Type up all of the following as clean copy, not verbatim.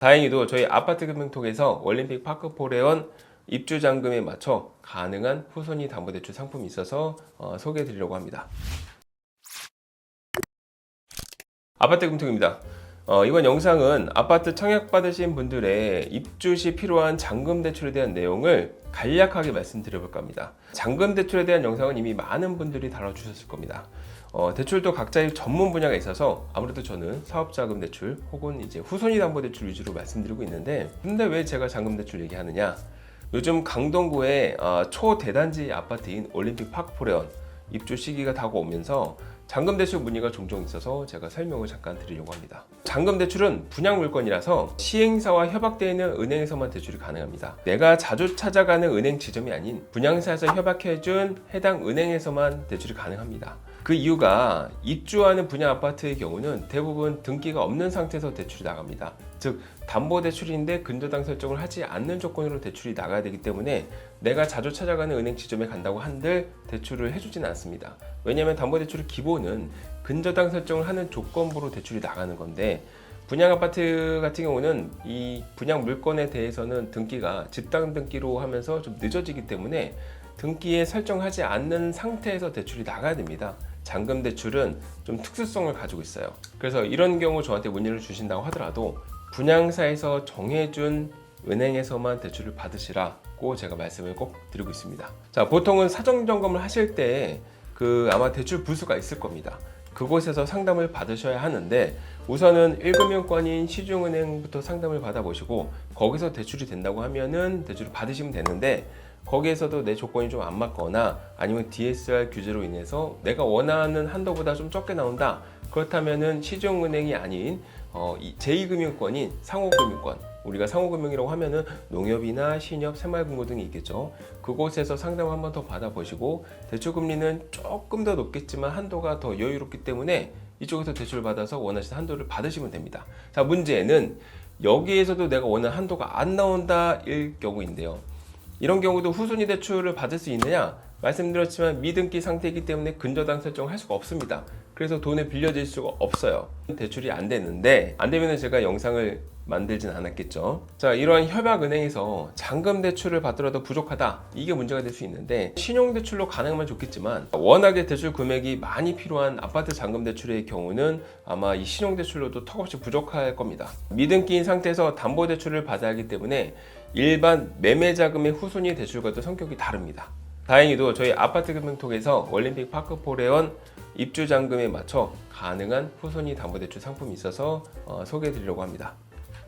다행히도 저희 아파트 금융통에서 올림픽 파크포레온 입주 잔금에 맞춰 가능한 후손이 담보대출 상품이 있어서 소개해 드리려고 합니다. 아파트 금융통입니다. 이번 영상은 아파트 청약받으신 분들의 입주 시 필요한 잔금 대출에 대한 내용을 간략하게 말씀드려볼까 합니다. 잔금 대출에 대한 영상은 이미 많은 분들이 다뤄주셨을 겁니다. 대출도 각자의 전문 분야가 있어서 아무래도 저는 사업자금 대출 혹은 이제 후손이 담보 대출 위주로 말씀드리고 있는데, 근데 왜 제가 잔금 대출 얘기하느냐? 요즘 강동구의 초대단지 아파트인 올림픽 파크포레온 입주 시기가 다가오면서 잔금 대출 문의가 종종 있어서 제가 설명을 잠깐 드리려고 합니다. 잔금 대출은 분양 물건이라서 시행사와 협약되어 있는 은행에서만 대출이 가능합니다. 내가 자주 찾아가는 은행 지점이 아닌 분양사에서 협약해준 해당 은행에서만 대출이 가능합니다. 그 이유가 입주하는 분양 아파트의 경우는 대부분 등기가 없는 상태에서 대출이 나갑니다. 즉 담보대출인데 근저당 설정을 하지 않는 조건으로 대출이 나가야 되기 때문에 내가 자주 찾아가는 은행 지점에 간다고 한들 대출을 해주지는 않습니다. 왜냐하면 담보대출의 기본은 근저당 설정을 하는 조건부로 대출이 나가는 건데, 분양 아파트 같은 경우는 이 분양 물건에 대해서는 등기가 집당 등기로 하면서 좀 늦어지기 때문에 등기에 설정하지 않는 상태에서 대출이 나가야 됩니다. 잔금 대출은 좀 특수성을 가지고 있어요. 그래서 이런 경우 저한테 문의를 주신다고 하더라도 분양사에서 정해준 은행에서만 대출을 받으시라고 제가 말씀을 꼭 드리고 있습니다. 자, 보통은 사정 점검을 하실 때 아마 대출 부수가 있을 겁니다. 그곳에서 상담을 받으셔야 하는데, 우선은 1금융권인 시중은행부터 상담을 받아보시고 거기서 대출이 된다고 하면은 대출을 받으시면 되는데, 거기에서도 내 조건이 좀 안 맞거나 아니면 DSR 규제로 인해서 내가 원하는 한도보다 좀 적게 나온다, 그렇다면은 시중은행이 아닌 제2금융권인 상호금융권, 우리가 상호금융이라고 하면은 농협이나 신협, 새마을금고 등이 있겠죠. 그곳에서 상담을 한 번 더 받아보시고 대출금리는 조금 더 높겠지만 한도가 더 여유롭기 때문에 이쪽에서 대출을 받아서 원하시는 한도를 받으시면 됩니다. 자, 문제는 여기에서도 내가 원하는 한도가 안 나온다일 경우인데요. 이런 경우도 후손이 대출을 받을 수 있느냐? 말씀드렸지만 미등기 상태이기 때문에 근저당 설정을 할 수가 없습니다. 그래서 돈을 빌려줄 수가 없어요. 대출이 안 되는데, 안 되면 제가 영상을 만들진 않았겠죠. 자, 이러한 협약은행에서 잔금 대출을 받더라도 부족하다, 이게 문제가 될 수 있는데, 신용대출로 가능하면 좋겠지만 워낙에 대출 금액이 많이 필요한 아파트 잔금 대출의 경우는 아마 이 신용대출로도 턱없이 부족할 겁니다. 미등기인 상태에서 담보대출을 받아야 하기 때문에 일반 매매자금의 후손이 대출과도 성격이 다릅니다. 다행히도 저희 아파트 금융통에서 올림픽 파크포레온 입주 잔금에 맞춰 가능한 후손이 담보대출 상품이 있어서 소개해 드리려고 합니다.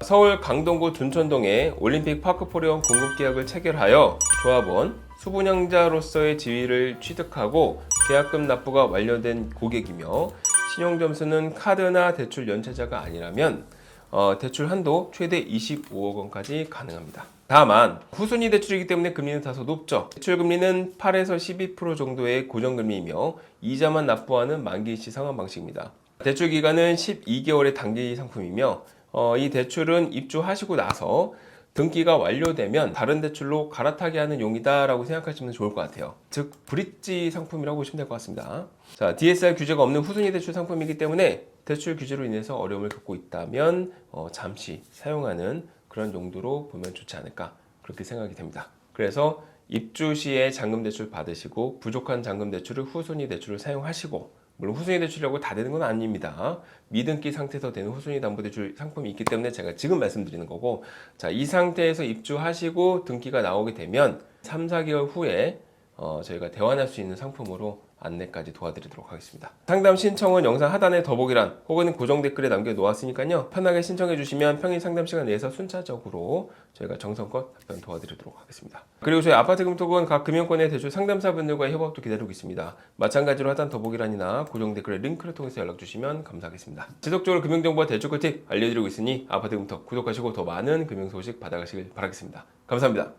서울 강동구 둔천동에 올림픽 파크포레온 공급계약을 체결하여 조합원, 수분양자로서의 지위를 취득하고 계약금 납부가 완료된 고객이며 신용점수는 카드나 대출 연체자가 아니라면 대출 한도 최대 25억 원까지 가능합니다. 다만 후순위 대출이기 때문에 금리는 다소 높죠. 대출 금리는 8에서 12% 정도의 고정금리이며 이자만 납부하는 만기일시 상환 방식입니다. 대출 기간은 12개월의 단기 상품이며 이 대출은 입주하시고 나서 등기가 완료되면 다른 대출로 갈아타게 하는 용이다라고 생각하시면 좋을 것 같아요. 즉 브릿지 상품이라고 보시면 될 것 같습니다. 자, DSR 규제가 없는 후순위 대출 상품이기 때문에 대출 규제로 인해서 어려움을 겪고 있다면 잠시 사용하는 그런 용도로 보면 좋지 않을까, 그렇게 생각이 됩니다. 그래서 입주 시에 잔금 대출 받으시고 부족한 잔금 대출을 후순위 대출을 사용하시고, 물론 후순위 대출이라고 다 되는 건 아닙니다. 미등기 상태에서 되는 후순위 담보대출 상품이 있기 때문에 제가 지금 말씀드리는 거고, 자, 이 상태에서 입주하시고 등기가 나오게 되면 3, 4개월 후에 저희가 대환할 수 있는 상품으로 안내까지 도와드리도록 하겠습니다. 상담 신청은 영상 하단의 더보기란 혹은 고정 댓글에 남겨놓았으니까요, 편하게 신청해 주시면 평일 상담 시간 내에서 순차적으로 저희가 정성껏 답변 도와드리도록 하겠습니다. 그리고 저희 아파트 금톡은 각 금융권의 대출 상담사분들과의 협업도 기다리고 있습니다. 마찬가지로 하단 더보기란이나 고정 댓글의 링크를 통해서 연락 주시면 감사하겠습니다. 지속적으로 금융정보와 대출 꿀팁 알려드리고 있으니 아파트 금톡 구독하시고 더 많은 금융 소식 받아가시길 바라겠습니다. 감사합니다.